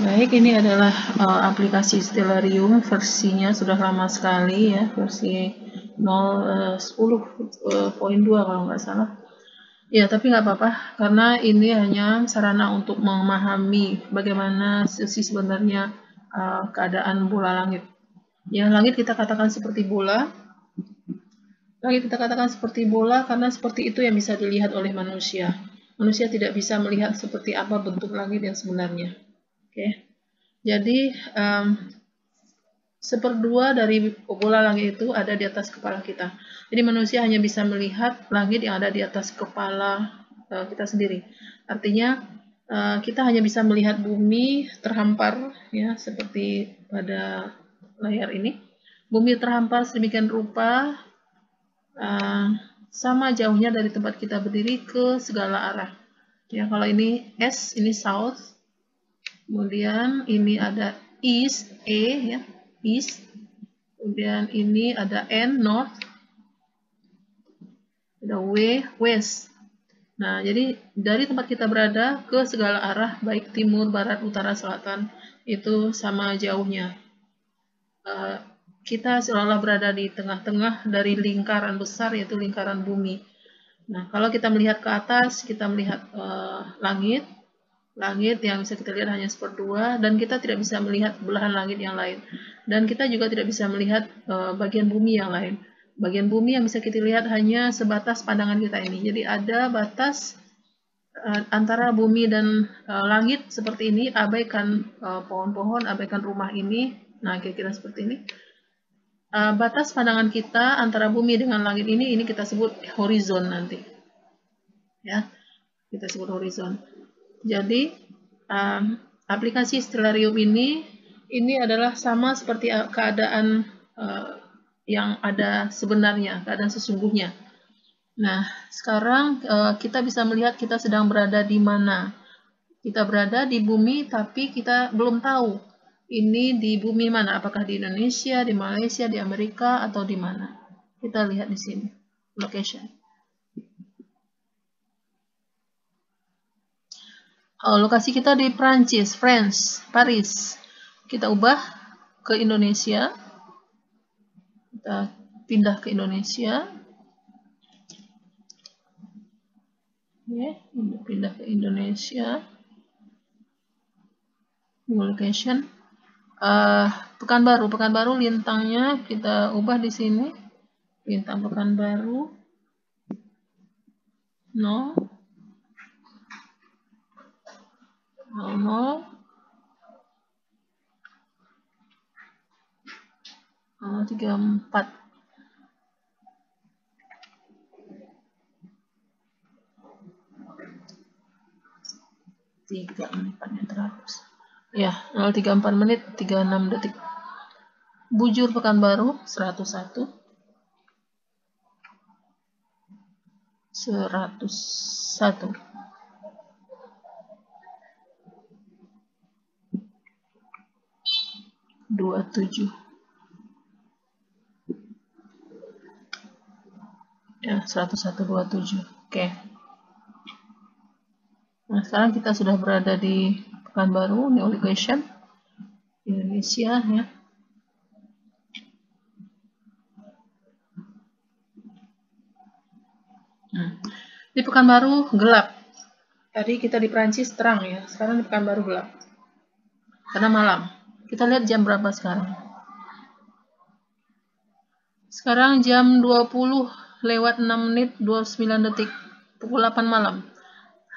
Baik, ini adalah aplikasi Stellarium, versinya sudah lama sekali ya, versi 10.2 kalau nggak salah. Ya, tapi nggak apa-apa, karena ini hanya sarana untuk memahami bagaimana sisi sebenarnya keadaan bola langit. Ya, langit kita katakan seperti bola. Langit kita katakan seperti bola karena seperti itu yang bisa dilihat oleh manusia. Manusia tidak bisa melihat seperti apa bentuk langit yang sebenarnya. Oke. Jadi, seperdua dari bola langit itu ada di atas kepala kita. Jadi manusia hanya bisa melihat langit yang ada di atas kepala kita sendiri. Artinya kita hanya bisa melihat bumi terhampar, ya, seperti pada layar ini. Bumi terhampar sedemikian rupa, sama jauhnya dari tempat kita berdiri ke segala arah. Ya, kalau ini S, ini south. Kemudian ini ada east, E, ya, east. Kemudian ini ada N, north. Ada W, west. Nah, jadi dari tempat kita berada ke segala arah, baik timur, barat, utara, selatan, itu sama jauhnya. Kita seolah berada di tengah-tengah dari lingkaran besar, yaitu lingkaran bumi. Nah, kalau kita melihat ke atas, kita melihat langit yang bisa kita lihat hanya seperdua, dan kita tidak bisa melihat belahan langit yang lain, dan kita juga tidak bisa melihat bagian bumi yang lain. Bagian bumi yang bisa kita lihat hanya sebatas pandangan kita ini. Jadi ada batas antara bumi dan langit seperti ini. Abaikan pohon-pohon, abaikan rumah ini. Nah, kira-kira seperti ini. Batas pandangan kita antara bumi dengan langit ini kita sebut horizon nanti. Ya, kita sebut horizon. Jadi aplikasi Stellarium ini adalah sama seperti keadaan yang ada sebenarnya, keadaan sesungguhnya. Nah, sekarang kita bisa melihat kita sedang berada di mana. Kita berada di bumi, tapi kita belum tahu ini di bumi mana. Apakah di Indonesia, di Malaysia, di Amerika, atau di mana. Kita lihat di sini, location. Lokasi kita di Prancis, France, Paris. Kita ubah ke Indonesia. Kita pindah ke Indonesia. Oke, pindah ke Indonesia. Location. Pekanbaru lintangnya kita ubah di sini. Lintang Pekanbaru. No. 34. yang terhapus. Ya, 034 menit 36 detik. Bujur Pekanbaru 101. 101. 27. Ya, 101.27. Oke. Nah, sekarang kita sudah berada di Pekanbaru, ini location Indonesia, ya. Di Pekanbaru gelap. Tadi kita di Prancis terang, ya. Sekarang di Pekanbaru gelap. Karena malam. Kita lihat jam berapa sekarang. Sekarang jam 20:06 menit 29 detik. Pukul 8 malam.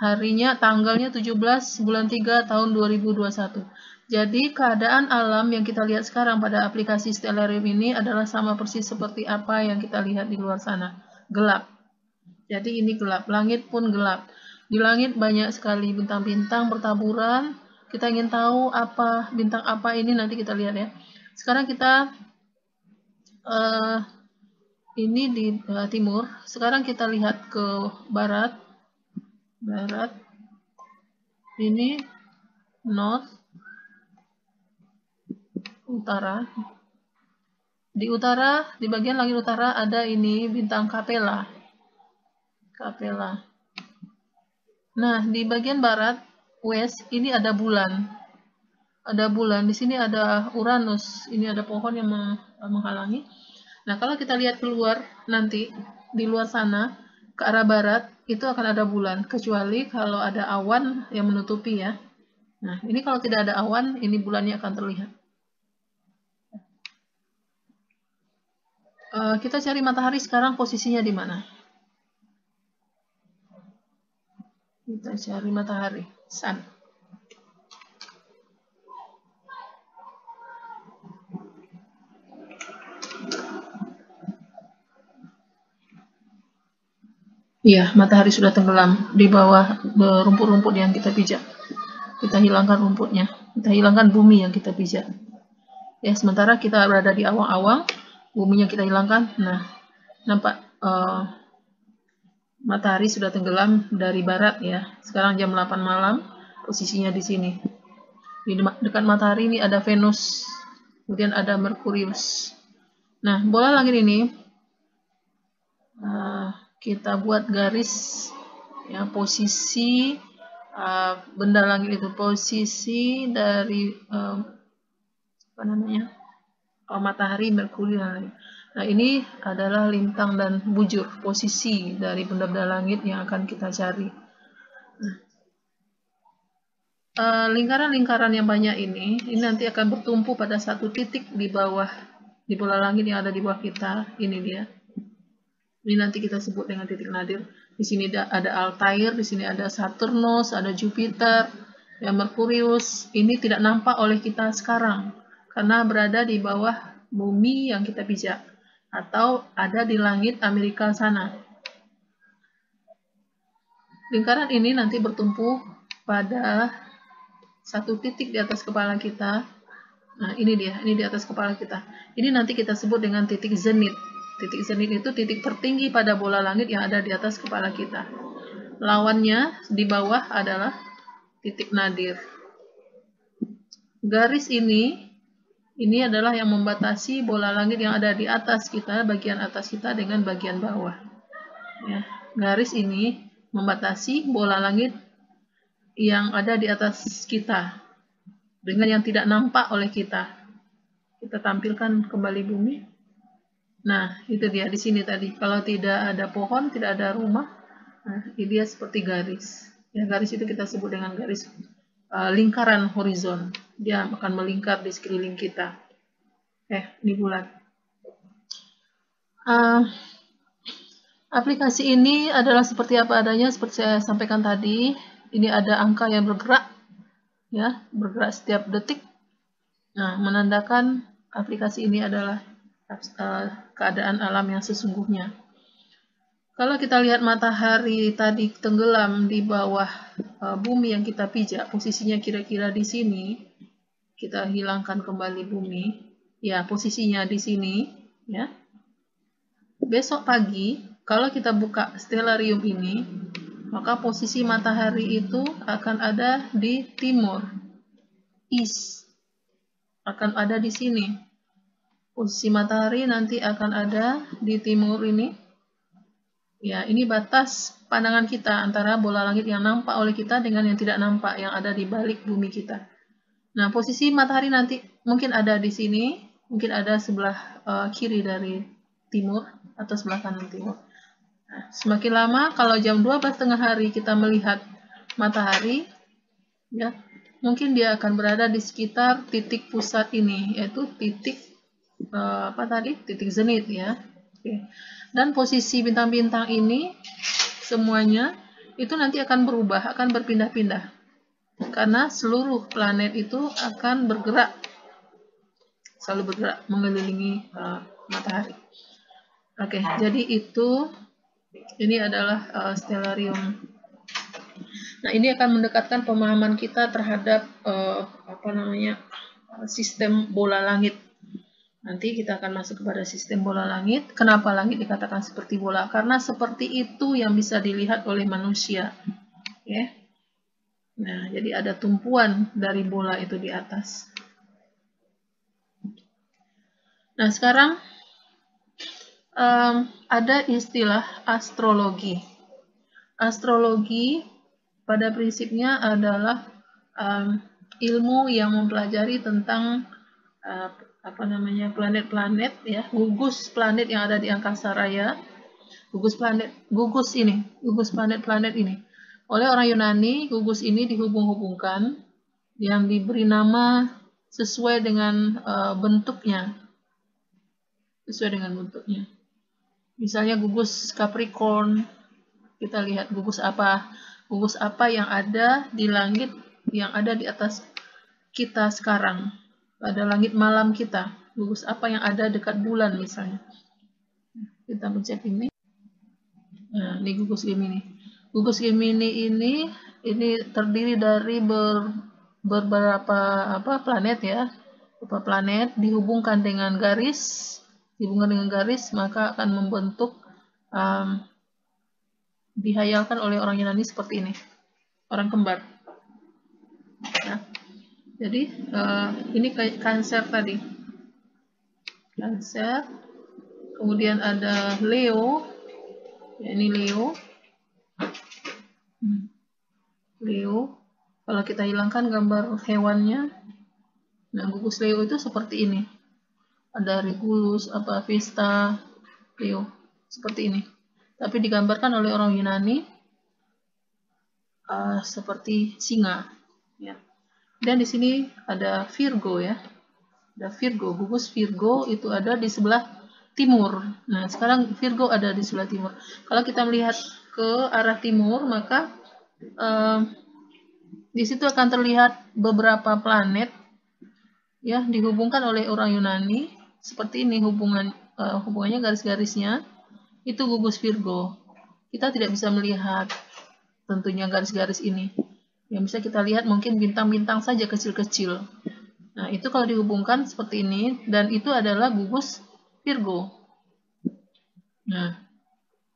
Harinya, tanggalnya 17 bulan 3 tahun 2021. Jadi keadaan alam yang kita lihat sekarang pada aplikasi Stellarium ini adalah sama persis seperti apa yang kita lihat di luar sana. Gelap. Jadi ini gelap. Langit pun gelap. Di langit banyak sekali bintang-bintang bertaburan. Kita ingin tahu apa bintang apa ini, nanti kita lihat, ya. Sekarang kita ini di timur. Sekarang kita lihat ke barat. Ini north, utara. Di utara, di bagian langit utara ada ini bintang Capella. Nah, di bagian barat, west, ini ada bulan. ada bulan, di sini ada Uranus, ini ada pohon yang menghalangi. Nah, kalau kita lihat keluar nanti di luar sana ke arah barat itu akan ada bulan, kecuali kalau ada awan yang menutupi ya. Nah, ini kalau tidak ada awan, ini bulannya akan terlihat. Kita cari matahari sekarang posisinya di mana? Kita cari matahari, sun. Iya, matahari sudah tenggelam di bawah rumput-rumput yang kita pijak. Kita hilangkan rumputnya, kita hilangkan bumi yang kita pijak. Ya, sementara kita berada di awang-awang, buminya kita hilangkan. Nah, nampak matahari sudah tenggelam dari barat ya. Sekarang jam 8 malam, posisinya di sini. Di dekat matahari ini ada Venus, kemudian ada Merkurius. Nah, bola langit ini kita buat garis ya, posisi benda langit itu, posisi dari matahari, Merkurius. Nah, ini adalah lintang dan bujur, posisi dari benda-benda langit yang akan kita cari. Lingkaran-lingkaran yang banyak ini nanti akan bertumpu pada satu titik di bawah, di bola langit yang ada di bawah kita. Ini dia. Ini nanti kita sebut dengan titik nadir. Di sini ada Altair, di sini ada Saturnus, ada Jupiter, ya Merkurius. Ini tidak nampak oleh kita sekarang karena berada di bawah bumi yang kita pijak atau ada di langit Amerika sana. Lingkaran ini nanti bertumpu pada satu titik di atas kepala kita. Nah, ini dia, ini di atas kepala kita. Ini nanti kita sebut dengan titik zenit. Titik zenit itu titik tertinggi pada bola langit yang ada di atas kepala kita. Lawannya di bawah adalah titik nadir. Garis ini adalah yang membatasi bola langit yang ada di atas kita, bagian atas kita dengan bagian bawah. Ya, garis ini membatasi bola langit yang ada di atas kita dengan yang tidak nampak oleh kita. Kita tampilkan kembali bumi. Nah, itu dia di sini tadi. Kalau tidak ada pohon, tidak ada rumah, nah, ini dia seperti garis. Ya, garis itu kita sebut dengan garis lingkaran horizon. Dia akan melingkar di sekeliling kita. Ini bulan. Aplikasi ini adalah seperti apa adanya, seperti saya sampaikan tadi. Ini ada angka yang bergerak, ya, bergerak setiap detik. Nah, menandakan aplikasi ini adalah keadaan alam yang sesungguhnya. Kalau kita lihat matahari tadi tenggelam di bawah bumi yang kita pijak, posisinya kira-kira di sini. Kita hilangkan kembali bumi, ya posisinya di sini, ya. Besok pagi, kalau kita buka stellarium ini, maka posisi matahari itu akan ada di timur, east, akan ada di sini. Posisi matahari nanti akan ada di timur ini. Ya, ini batas pandangan kita antara bola langit yang nampak oleh kita dengan yang tidak nampak yang ada di balik bumi kita. Nah, posisi matahari nanti mungkin ada di sini, mungkin ada sebelah kiri dari timur atau sebelah kanan timur. Nah, semakin lama kalau jam 12 tengah hari kita melihat matahari, ya, mungkin dia akan berada di sekitar titik pusat ini, yaitu titik titik zenit ya. Oke. Dan posisi bintang-bintang ini semuanya itu nanti akan berubah, akan berpindah-pindah. Karena seluruh planet itu akan bergerak, selalu bergerak mengelilingi matahari. Oke, jadi ini adalah stellarium. Nah, ini akan mendekatkan pemahaman kita terhadap sistem bola langit. Nanti kita akan masuk kepada sistem bola langit. Kenapa langit dikatakan seperti bola? Karena seperti itu yang bisa dilihat oleh manusia. Ya. Nah, jadi ada tumpuan dari bola itu di atas. Nah, sekarang ada istilah astrologi. Astrologi pada prinsipnya adalah ilmu yang mempelajari tentang planet-planet ya, gugus planet yang ada di angkasa raya, gugus planet-planet ini. Oleh orang Yunani, gugus ini dihubung-hubungkan yang diberi nama sesuai dengan bentuknya. Misalnya gugus Capricorn, kita lihat gugus apa yang ada di langit yang ada di atas kita sekarang, pada langit malam kita, gugus apa yang ada dekat bulan misalnya. Kita mencet ini. Nah, ini gugus Gemini. Gugus Gemini ini terdiri dari beberapa planet ya. Beberapa planet dihubungkan dengan garis, maka akan membentuk dihayalkan oleh orang Yunani seperti ini, orang kembar. Nah, jadi ini kayak Cancer tadi, Cancer, kemudian ada Leo, ya, ini Leo. Kalau kita hilangkan gambar hewannya, nah gugus Leo itu seperti ini, ada Regulus, Vesta, Leo, seperti ini. Tapi digambarkan oleh orang Yunani seperti singa. Ya. Dan di sini ada Virgo ya. Ada Virgo, gugus Virgo itu ada di sebelah timur. Nah, sekarang Virgo ada di sebelah timur. Kalau kita melihat ke arah timur, maka di situ akan terlihat beberapa planet ya dihubungkan oleh orang Yunani seperti ini, hubungannya garis-garisnya itu gugus Virgo. Kita tidak bisa melihat tentunya garis-garis ini. Yang bisa kita lihat mungkin bintang-bintang saja kecil-kecil. Nah, itu kalau dihubungkan seperti ini, dan itu adalah gugus Virgo. Nah,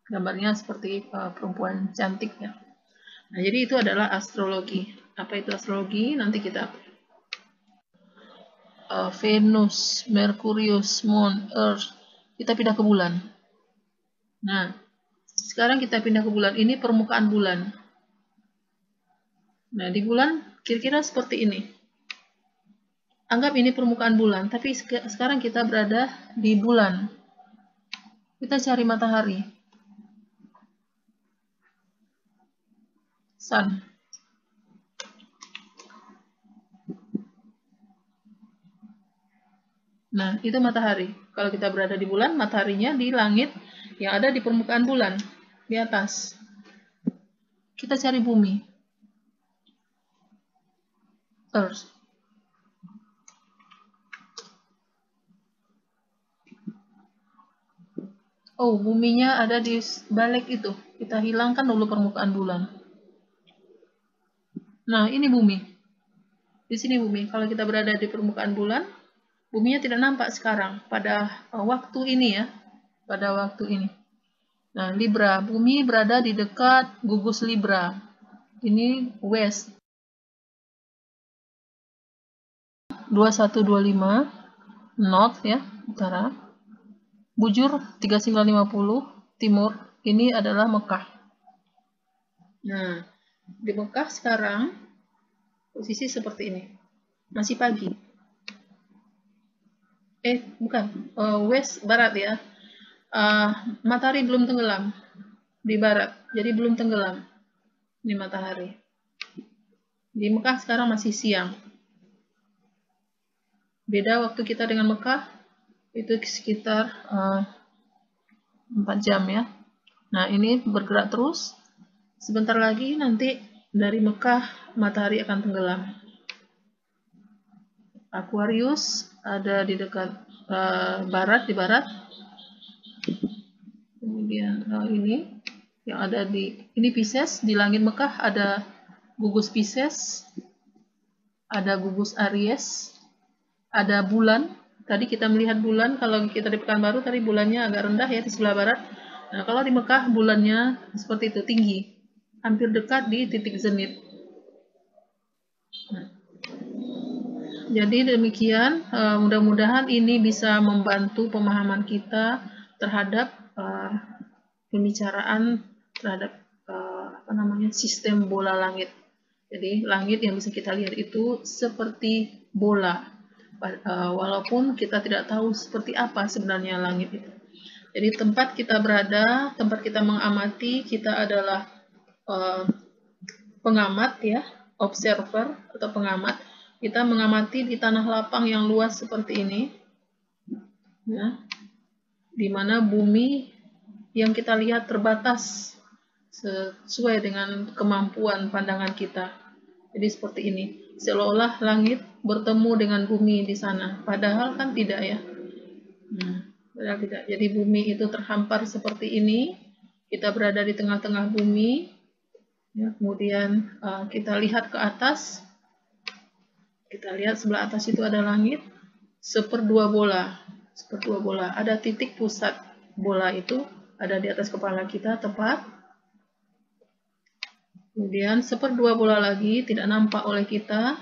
gambarnya seperti perempuan cantik ya. Nah, jadi itu adalah astrologi. Apa itu astrologi? Nanti kita Venus, Merkurius, Moon, Earth. Kita pindah ke bulan. Nah, sekarang kita pindah ke bulan. Ini permukaan bulan. Nah, di bulan kira-kira seperti ini. Anggap ini permukaan bulan, tapi sekarang kita berada di bulan. Kita cari matahari. Sun. Nah, itu matahari. Kalau kita berada di bulan, mataharinya di langit yang ada di permukaan bulan, di atas. Kita cari bumi. Earth. Oh, buminya ada di balik itu. Kita hilangkan dulu permukaan bulan. Nah, ini bumi. Di sini bumi. Kalau kita berada di permukaan bulan, buminya tidak nampak sekarang pada waktu ini ya. Pada waktu ini. Nah, Libra. Bumi berada di dekat gugus Libra. Ini West. 2125. North ya, utara. Bujur 3950. Timur. Ini adalah Mekah. Nah, di Mekah sekarang posisi seperti ini. Masih pagi. Bukan. West, barat ya. Matahari belum tenggelam. Di barat. Jadi belum tenggelam. Ini matahari. Di Mekah sekarang masih siang. Beda waktu kita dengan Mekah. Itu sekitar 4 jam ya. Nah, ini bergerak terus. Sebentar lagi nanti dari Mekah matahari akan tenggelam. Aquarius ada di dekat barat, di barat. Kemudian ini yang ada ini Pisces, di langit Mekah ada gugus Pisces, ada gugus Aries, ada bulan. Tadi kita melihat bulan, kalau kita di Pekanbaru tadi bulannya agak rendah ya di sebelah barat. Nah, kalau di Mekah bulannya seperti itu, tinggi, hampir dekat di titik zenit. Nah, jadi demikian, mudah-mudahan ini bisa membantu pemahaman kita terhadap pembicaraan terhadap sistem bola langit. Jadi langit yang bisa kita lihat itu seperti bola, walaupun kita tidak tahu seperti apa sebenarnya langit itu. Jadi tempat kita berada, tempat kita mengamati, kita adalah pengamat ya, observer atau pengamat. Kita mengamati di tanah lapang yang luas seperti ini, ya, di mana bumi yang kita lihat terbatas sesuai dengan kemampuan pandangan kita. Jadi seperti ini, seolah-olah langit bertemu dengan bumi di sana, padahal kan tidak ya. Padahal tidak. Jadi bumi itu terhampar seperti ini, kita berada di tengah-tengah bumi, ya, kemudian kita lihat ke atas, kita lihat sebelah atas itu ada langit, seperdua bola, ada titik pusat bola itu ada di atas kepala kita tepat. Kemudian seperdua bola lagi tidak nampak oleh kita,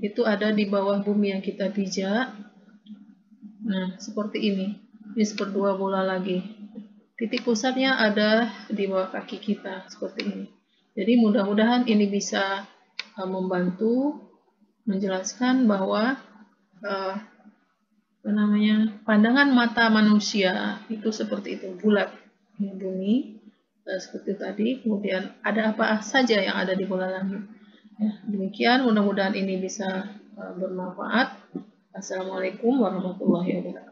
itu ada di bawah bumi yang kita pijak. Nah, seperti ini. Ini seperdua bola lagi. Titik pusatnya ada di bawah kaki kita, seperti ini. Jadi mudah-mudahan ini bisa membantu menjelaskan bahwa pandangan mata manusia itu seperti itu, bulat bumi. Seperti tadi, kemudian ada apa saja yang ada di bola langit. Ya, demikian, mudah-mudahan ini bisa bermanfaat. Assalamualaikum warahmatullahi wabarakatuh.